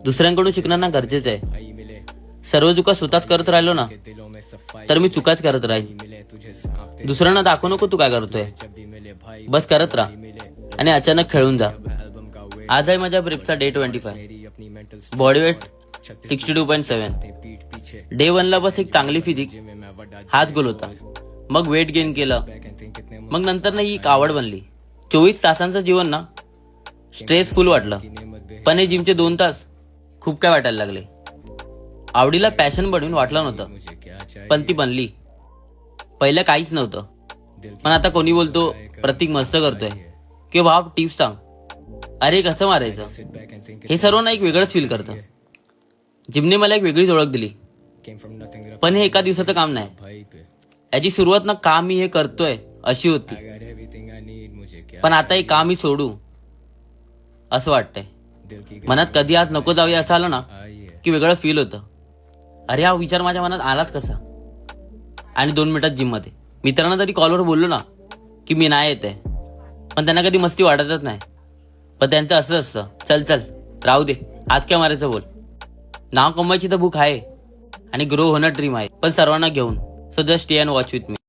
दुसऱ्यांकडून शिकणं ना गरजेचं आहे. सर्व चुका स्वतःच करत राहिलो ना तर मी चुकाच करत राहील. दुसऱ्यांना दाखवू नको तू काय करतोय, बस करत राहा आणि अचानक खेळून जा. आज आहे माझ्या ब्रेपचा डे 25. Body weight 62.7. डे 1 ला बस एक चांगली फिजिक, हाच गोल होता. मग वेट गेन केलं, मग नंतर ना ही एक आवड बनली. 24 तासांचं जीवन ना स्ट्रेसफुल वाटलं, पण हे जिमचे 2 तास खूप काय वाटायला लागले. आवडीला पॅशन बनवून वाटलं नव्हतं, पण ती बनली. पहिलं काहीच नव्हतं, पण आता कोणी बोलतो प्रतीक मस्त करतोय किंवा भाव टिप्स सांग, अरे कसं मारायचं, हे सर्व ना एक वेगळंच फील करतं. जिमने मला एक वेगळीच ओळख दिली. पण हे एका दिवसाचं काम नाही. याची सुरुवात ना काम मी हे करतोय अशी होती, पण आता हे काम मी सोडू असं वाटतंय. मनात कधी आज नको जाऊया असं आलं ना की वेगळं फील होतं. अरे हा विचार माझ्या मनात आलाच कसा. आणि 2 मिनिटात जिम मध्ये मित्रांना तरी कॉलवर बोललो ना की मी नाही येते, पण त्यांना कधी मस्ती वाटतच नाही. पण त्यांचं असं असतं, चल चल राहू दे, आज काय मारायचं बोल. नाव कमवायची तर भूक आहे आणि ग्रो होणं ड्रीम आहे, पण सर्वांना घेऊन. So just stay and watch with me.